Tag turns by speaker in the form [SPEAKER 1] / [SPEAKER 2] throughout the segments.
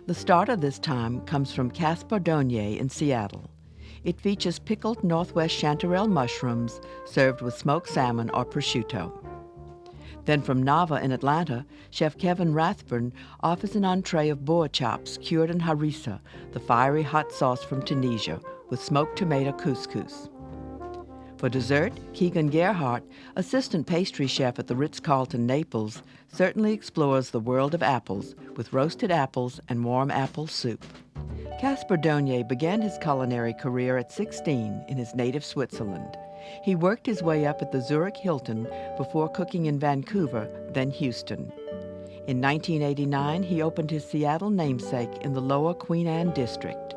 [SPEAKER 1] The start of this time comes from Kaspar Donier in Seattle. It features pickled Northwest chanterelle mushrooms served with smoked salmon or prosciutto. Then from Nava in Atlanta, Chef Kevin Rathbun offers an entree of boar chops cured in harissa, the fiery hot sauce from Tunisia, with smoked tomato couscous. For dessert, Keegan Gerhard, assistant pastry chef at the Ritz-Carlton, Naples, certainly explores the world of apples with roasted apples and warm apple soup. Kaspar Donier began his culinary career at 16 in his native Switzerland. He worked his way up at the Zurich Hilton before cooking in Vancouver, then Houston. In 1989, he opened his Seattle namesake in the Lower Queen Anne district.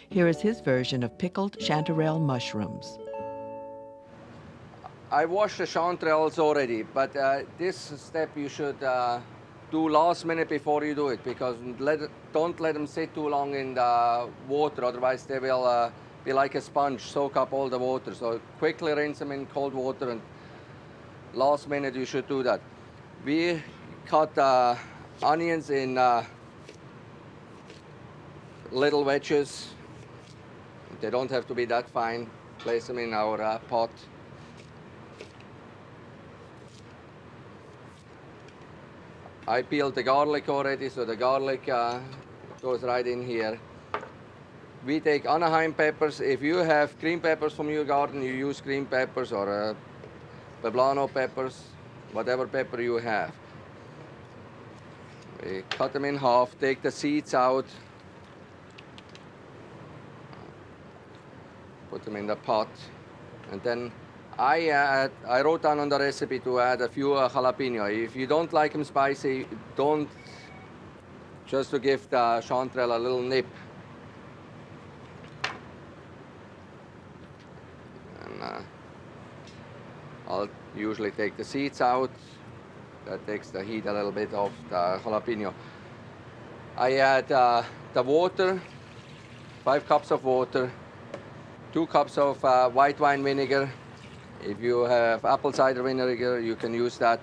[SPEAKER 1] Here is his version of pickled chanterelle mushrooms.
[SPEAKER 2] I washed the chanterelles already, but this step you should do last minute before you do it, because don't let them sit too long in the water, otherwise they will be like a sponge, soak up all the water. So quickly rinse them in cold water, and last minute you should do that. We cut onions in little wedges. They don't have to be that fine. Place them in our pot. I peeled the garlic already, so the garlic goes right in here. We take Anaheim peppers. If you have green peppers from your garden, you use green peppers, or poblano peppers, whatever pepper you have. We cut them in half, take the seeds out, put them in the pot, and then I wrote down on the recipe to add a few jalapeno. If you don't like them spicy, don't, just to give the chanterelle a little nip. And I'll usually take the seeds out. That takes the heat a little bit off the jalapeno. I add the water, 5 cups of water, 2 cups of white wine vinegar. If you have apple cider vinegar, you can use that.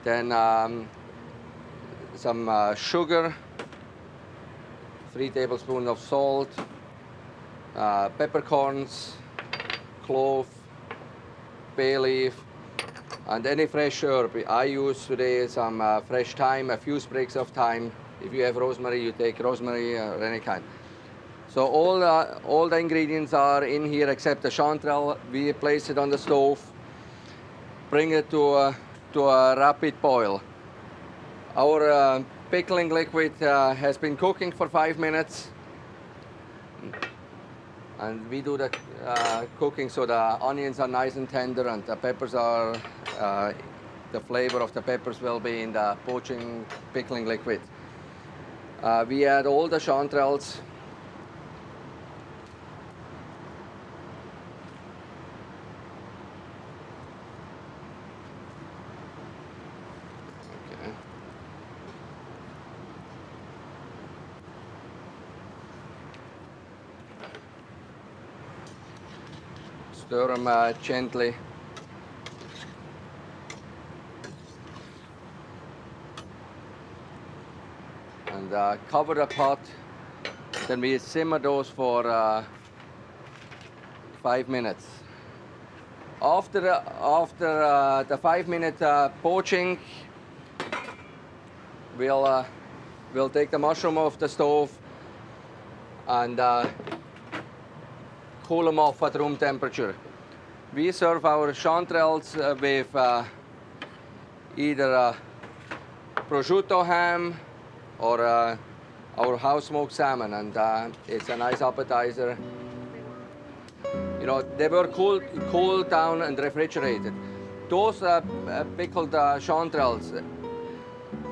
[SPEAKER 2] Then some sugar, 3 tablespoons of salt, peppercorns, clove, bay leaf, and any fresh herb. I use today some fresh thyme, a few sprigs of thyme. If you have rosemary, you take rosemary or any kind. So all the ingredients are in here except the chanterelle. We place it on the stove, bring it to a rapid boil. Our pickling liquid has been cooking for 5 minutes, and we do the cooking so the onions are nice and tender, and the peppers are, the flavor of the peppers will be in the poaching pickling liquid. We add all the chanterelles. Stir them gently. And cover the pot. Then we simmer those for 5 minutes. After the 5-minute poaching, we'll take the mushroom off the stove and cool them off at room temperature. We serve our chanterelles with either prosciutto ham or our house smoked salmon, and it's a nice appetizer. You know, they were cooled down and refrigerated. Those pickled chanterelles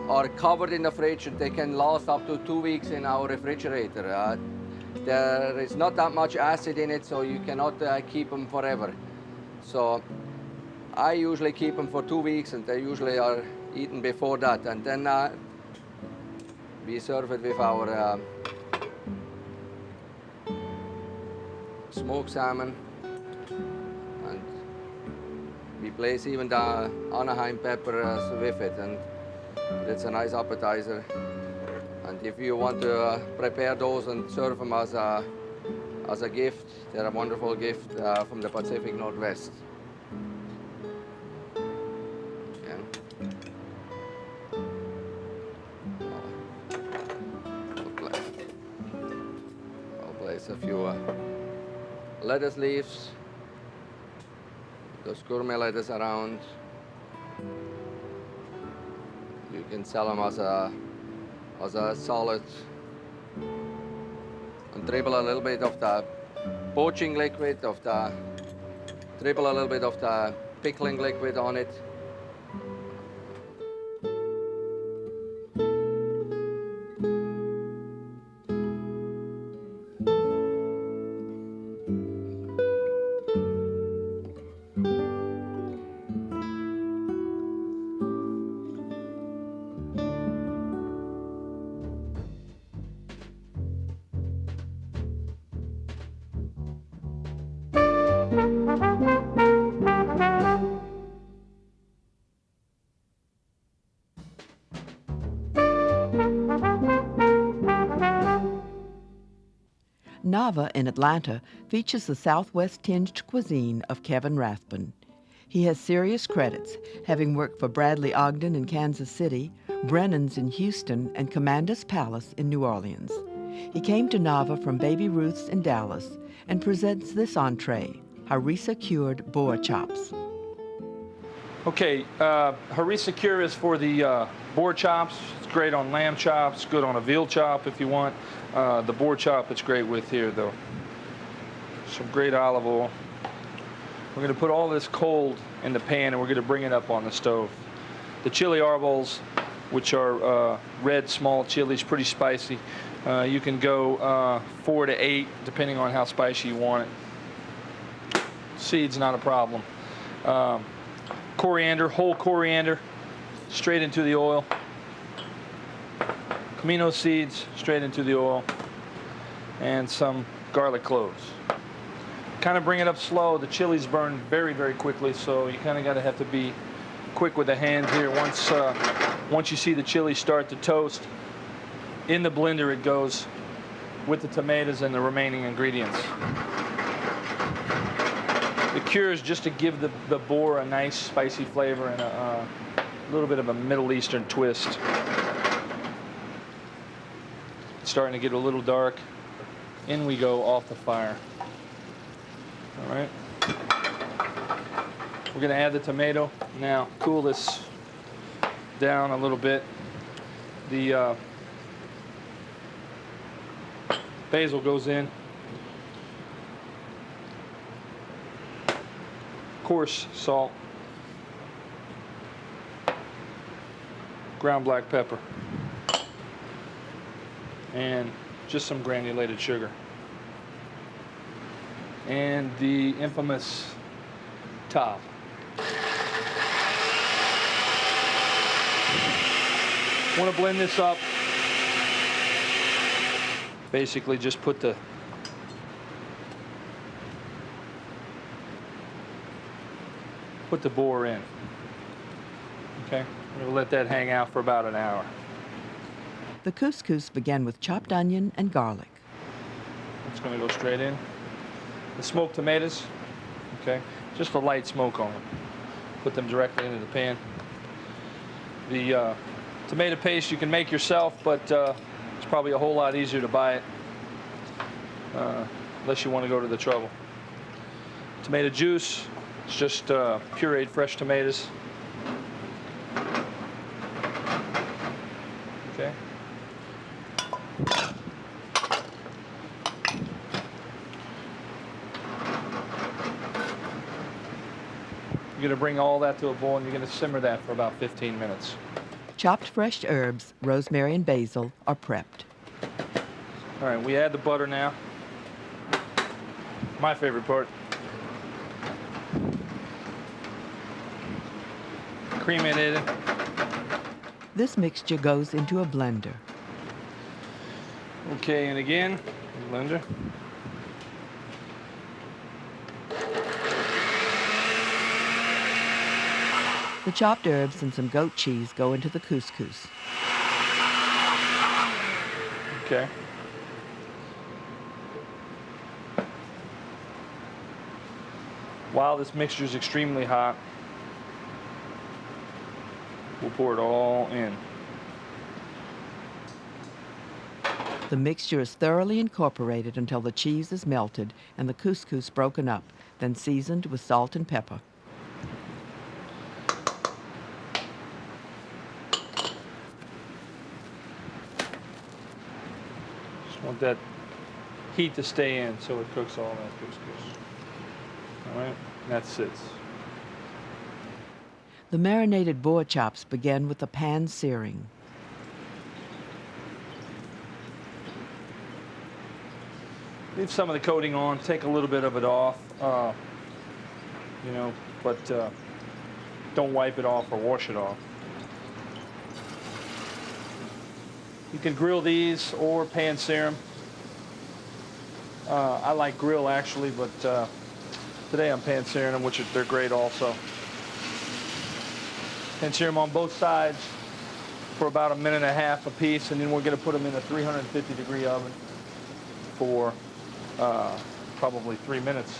[SPEAKER 2] are covered in the fridge. They can last up to 2 weeks in our refrigerator. There is not that much acid in it, so you cannot keep them forever. So I usually keep them for 2 weeks, and they usually are eaten before that. And then we serve it with our smoked salmon, and we Place even the Anaheim peppers with it, and it's a nice appetizer. And if you want to prepare those and serve them as a gift, they're a wonderful gift from the Pacific Northwest. Yeah. I'll place a few lettuce leaves, those gourmet lettuce around. You can sell them as a salad. And dribble a little bit of the poaching liquid, dribble a little bit of the pickling liquid on it.
[SPEAKER 1] Nava in Atlanta features the Southwest-tinged cuisine of Kevin Rathbun. He has serious credits, having worked for Bradley Ogden in Kansas City, Brennan's in Houston, and Commander's Palace in New Orleans. He came to Nava from Baby Ruth's in Dallas and presents this entree, harissa-cured boar chops.
[SPEAKER 3] Okay, harissa cure is for the boar chops. It's great on lamb chops, good on a veal chop if you want. The boar chop it's great with here though. Some great olive oil. We're going to put all this cold in the pan and we're going to bring it up on the stove. The chili arbols, which are red small chilies, pretty spicy. You can go 4 to 8 depending on how spicy you want it. Seeds not a problem. Coriander, whole coriander, straight into the oil. Comino seeds, straight into the oil. And some garlic cloves. Kind of bring it up slow. The chilies burn very, very quickly, so you kind of have to be quick with the hand here. Once you see the chili start to toast, in the blender it goes with the tomatoes and the remaining ingredients. The cure is just to give the boar a nice spicy flavor and a little bit of a Middle Eastern twist. It's starting to get a little dark. In we go off the fire. All right. We're going to add the tomato. Now, cool this down a little bit. The basil goes in. Coarse salt. Ground black pepper. And just some granulated sugar. And the infamous top. Want to blend this up. Basically just put the boar in. Okay, we'll let that hang out for about an hour.
[SPEAKER 1] The couscous began with chopped onion and garlic.
[SPEAKER 3] It's going to go straight in. The smoked tomatoes, okay, just a light smoke on them. Put them directly into the pan. The tomato paste you can make yourself, but it's probably a whole lot easier to buy it, unless you want to go to the trouble. Tomato juice, it's just pureed fresh tomatoes. Okay. You're going to bring all that to a boil and you're going to simmer that for about 15 minutes.
[SPEAKER 1] Chopped fresh herbs, rosemary and basil, are prepped.
[SPEAKER 3] All right, we add the butter now. My favorite part. Cream it in.
[SPEAKER 1] This mixture goes into a blender.
[SPEAKER 3] Okay, and again, blender.
[SPEAKER 1] The chopped herbs and some goat cheese go into the couscous.
[SPEAKER 3] Okay. While this mixture is extremely hot, we'll pour it all in.
[SPEAKER 1] The mixture is thoroughly incorporated until the cheese is melted and the couscous broken up, then seasoned with salt and pepper.
[SPEAKER 3] Just want that heat to stay in so it cooks all that couscous. All right, and that sits.
[SPEAKER 1] The marinated boar chops begin with the pan searing.
[SPEAKER 3] Leave some of the coating on, take a little bit of it off, you know, but don't wipe it off or wash it off. You can grill these or pan sear them. I like grill actually, but today I'm pan searing them, which they're great also. Pan sear them on both sides for about 1.5 minutes a piece, and then we're going to put them in a 350-degree oven for probably 3 minutes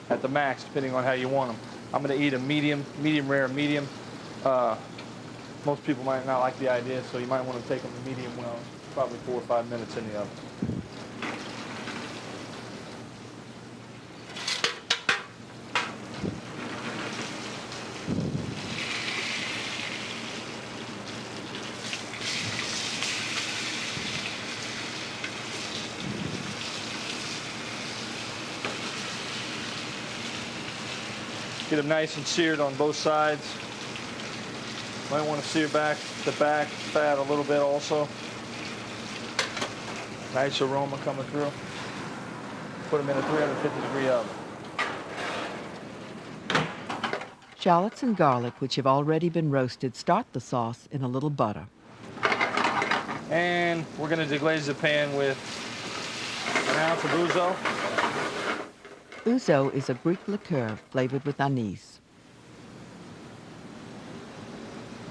[SPEAKER 3] at the max, depending on how you want them. I'm going to eat a medium rare, medium. Most people might not like the idea, so you might want to take them to medium well, probably 4 or 5 minutes in the oven. Get them nice and seared on both sides. Might want to sear back the back fat a little bit also. Nice aroma coming through. Put them in a 350-degree oven.
[SPEAKER 1] Shallots and garlic, which have already been roasted, start the sauce in a little butter.
[SPEAKER 3] And we're going to deglaze the pan with 1 ounce of ouzo.
[SPEAKER 1] Ouzo is a Greek liqueur flavored with anise.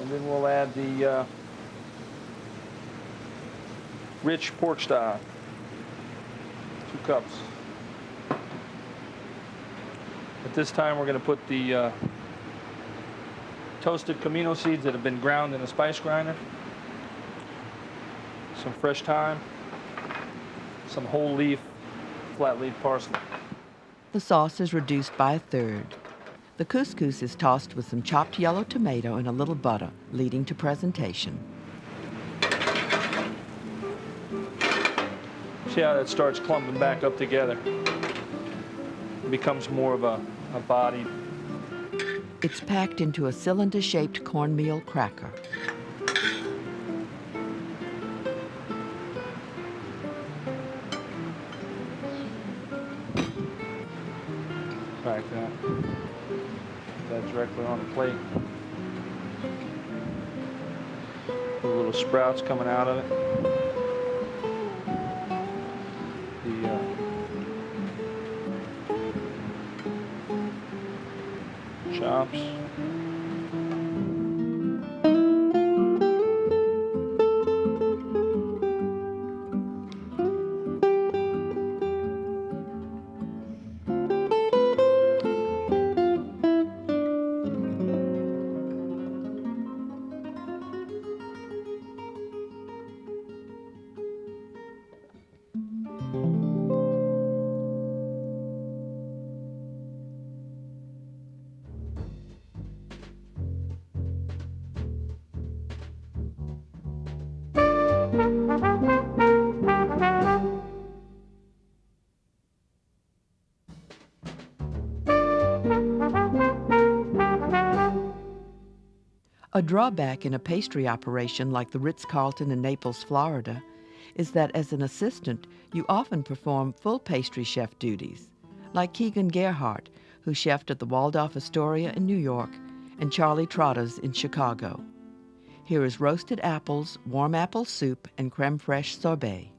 [SPEAKER 3] And then we'll add the rich pork stock, 2 cups. At this time, we're going to put the toasted comino seeds that have been ground in a spice grinder, some fresh thyme, some whole leaf, flat leaf parsley.
[SPEAKER 1] The sauce is reduced by 1/3. The couscous is tossed with some chopped yellow tomato and a little butter, leading to presentation.
[SPEAKER 3] See how that starts clumping back up together? It becomes more of a body.
[SPEAKER 1] It's packed into a cylinder-shaped cornmeal cracker.
[SPEAKER 3] Like that. Put that directly on the plate. The little sprouts coming out of it. The chops.
[SPEAKER 1] A drawback in a pastry operation like the Ritz-Carlton in Naples, Florida, is that as an assistant, you often perform full pastry chef duties, like Keegan Gerhard, who chefed at the Waldorf Astoria in New York, and Charlie Trotter's in Chicago. Here is roasted apples, warm apple soup, and creme fraiche sorbet.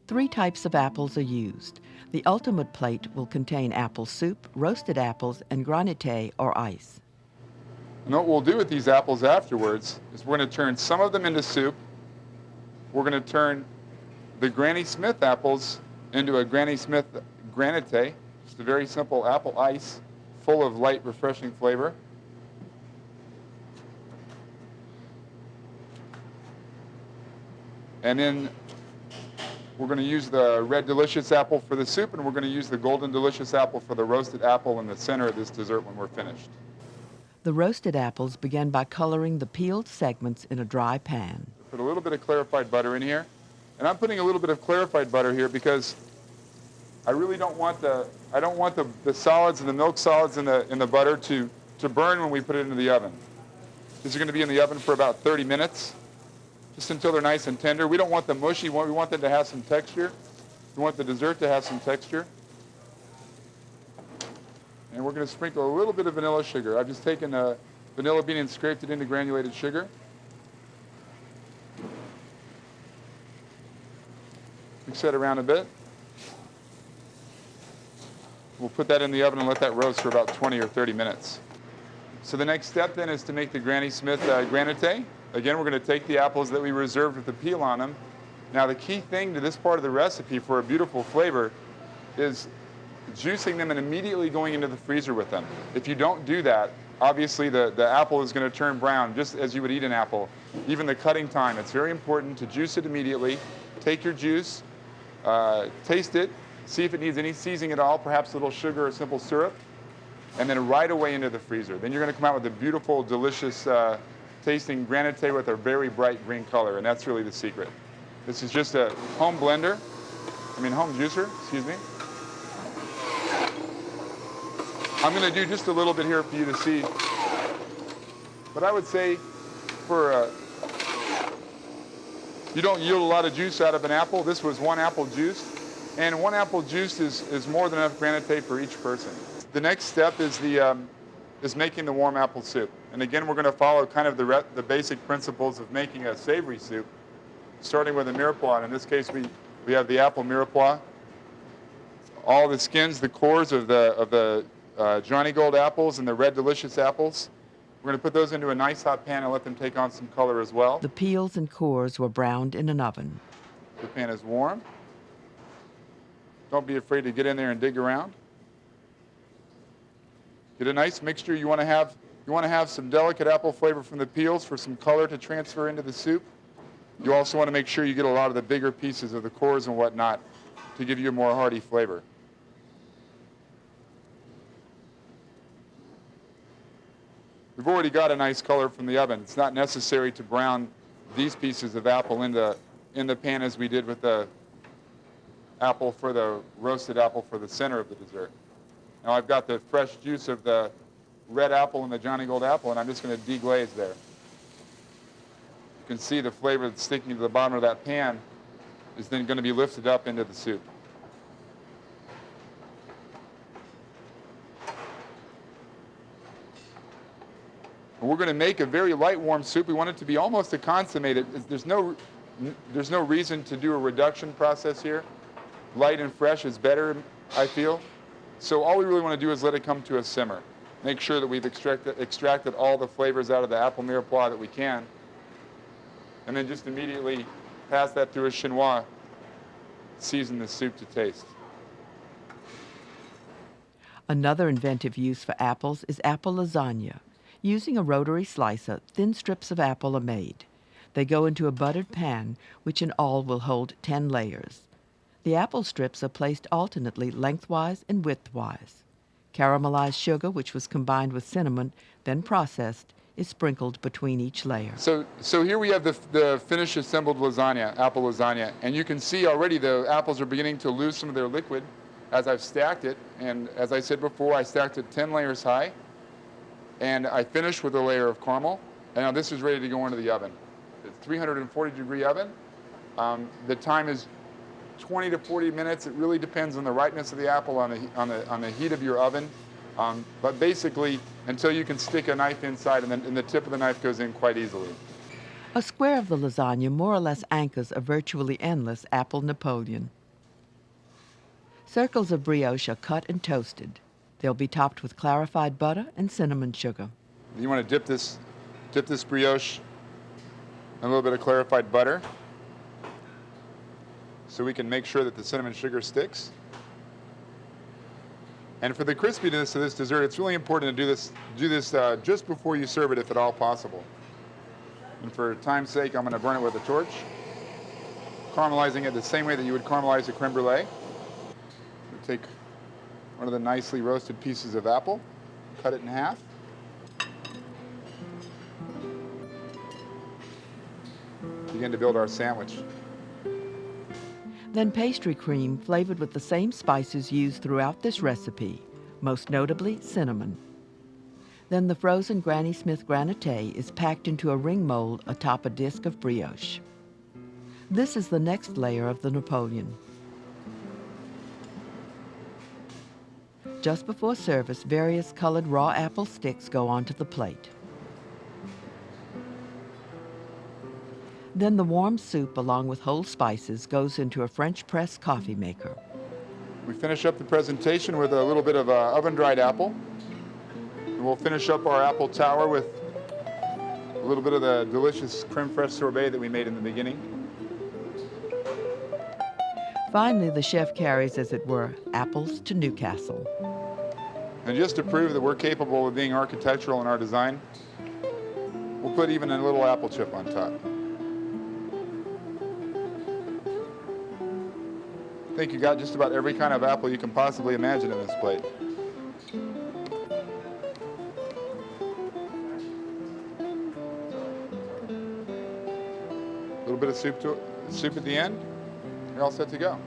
[SPEAKER 1] 3 types of apples are used. The ultimate plate will contain apple soup, roasted apples, and granité or ice.
[SPEAKER 4] And what we'll do with these apples afterwards is we're going to turn some of them into soup. We're going to turn the Granny Smith apples into a Granny Smith granite, just a very simple apple ice full of light, refreshing flavor. And then we're going to use the red delicious apple for the soup, and we're going to use the golden delicious apple for the roasted apple in the center of this dessert when we're finished.
[SPEAKER 1] The roasted apples begin by coloring the peeled segments in a dry pan.
[SPEAKER 4] Put a little bit of clarified butter in here. And I'm putting a little bit of clarified butter here because I really don't want the solids and the milk solids in the butter to burn when we put it into the oven. These are going to be in the oven for about 30 minutes, just until they're nice and tender. We don't want them mushy. We want them to have some texture. We want the dessert to have some texture. And we're going to sprinkle a little bit of vanilla sugar. I've just taken a vanilla bean and scraped it into granulated sugar. Mix that around a bit. We'll put that in the oven and let that roast for about 20 or 30 minutes. So the next step then is to make the Granny Smith granite. Again, we're going to take the apples that we reserved with the peel on them. Now the key thing to this part of the recipe for a beautiful flavor is juicing them and immediately going into the freezer with them. If you don't do that, obviously the apple is going to turn brown just as you would eat an apple. Even the cutting time, it's very important to juice it immediately. Take your juice, taste it, see if it needs any seasoning at all, perhaps a little sugar or simple syrup, and then right away into the freezer. Then you're going to come out with a beautiful, delicious tasting granite with a very bright green color, and that's really the secret. This is just a home juicer, excuse me. I'm going to do just a little bit here for you to see. But I would say you don't yield a lot of juice out of an apple. This was one apple juiced. And one apple juiced is more than enough granite for each person. The next step is making the warm apple soup. And again, we're going to follow kind of the basic principles of making a savory soup, starting with a mirepoix. And in this case, we have the apple mirepoix. All the skins, the cores of the Johnny Gold apples and the red delicious apples. We're going to put those into a nice hot pan and let them take on some color as well.
[SPEAKER 1] The peels and cores were browned in an oven.
[SPEAKER 4] The pan is warm. Don't be afraid to get in there and dig around. Get a nice mixture. You want to have some delicate apple flavor from the peels for some color to transfer into the soup. You also want to make sure you get a lot of the bigger pieces of the cores and whatnot to give you a more hearty flavor. We've already got a nice color from the oven. It's not necessary to brown these pieces of apple in the pan as we did with the roasted apple for the center of the dessert. Now I've got the fresh juice of the red apple and the Johnny Gold apple, and I'm just going to deglaze there. You can see the flavor that's sticking to the bottom of that pan is then going to be lifted up into the soup. And we're going to make a very light, warm soup. We want it to be almost a consummated. There's no reason to do a reduction process here. Light and fresh is better, I feel. So all we really want to do is let it come to a simmer. Make sure that we've extracted all the flavors out of the apple mirepoix that we can. And then just immediately pass that through a chinois. Season the soup to taste.
[SPEAKER 1] Another inventive use for apples is apple lasagna. Using a rotary slicer, thin strips of apple are made. They go into a buttered pan, which in all will hold 10 layers. The apple strips are placed alternately lengthwise and widthwise. Caramelized sugar, which was combined with cinnamon, then processed, is sprinkled between each layer.
[SPEAKER 4] So here we have the finished assembled lasagna, apple lasagna, and you can see already the apples are beginning to lose some of their liquid as I've stacked it. And as I said before, I stacked it 10 layers high. And I finished with a layer of caramel. And now this is ready to go into the oven. It's 340-degree oven. The time is 20 to 40 minutes. It really depends on the ripeness of the apple, on the heat of your oven. But basically, until you can stick a knife inside, and the tip of the knife goes in quite easily.
[SPEAKER 1] A square of the lasagna more or less anchors a virtually endless apple Napoleon. Circles of brioche are cut and toasted. They'll be topped with clarified butter and cinnamon sugar.
[SPEAKER 4] You want to dip this brioche in a little bit of clarified butter so we can make sure that the cinnamon sugar sticks. And for the crispiness of this dessert, it's really important to do this just before you serve it, if at all possible. And for time's sake, I'm going to burn it with a torch, caramelizing it the same way that you would caramelize a creme brulee. We'll take one of the nicely roasted pieces of apple, cut it in half. Begin to build our sandwich.
[SPEAKER 1] Then pastry cream flavored with the same spices used throughout this recipe, most notably cinnamon. Then the frozen Granny Smith granite is packed into a ring mold atop a disc of brioche. This is the next layer of the Napoleon. Just before service, various colored raw apple sticks go onto the plate. Then the warm soup, along with whole spices, goes into a French press coffee maker.
[SPEAKER 4] We finish up the presentation with a little bit of oven-dried apple. And we'll finish up our apple tower with a little bit of the delicious creme fraiche sorbet that we made in the beginning.
[SPEAKER 1] Finally, the chef carries, as it were, apples to Newcastle.
[SPEAKER 4] And just to prove that we're capable of being architectural in our design, we'll put even a little apple chip on top. I think you got just about every kind of apple you can possibly imagine in this plate. A little bit of soup at the end. You're all set to go.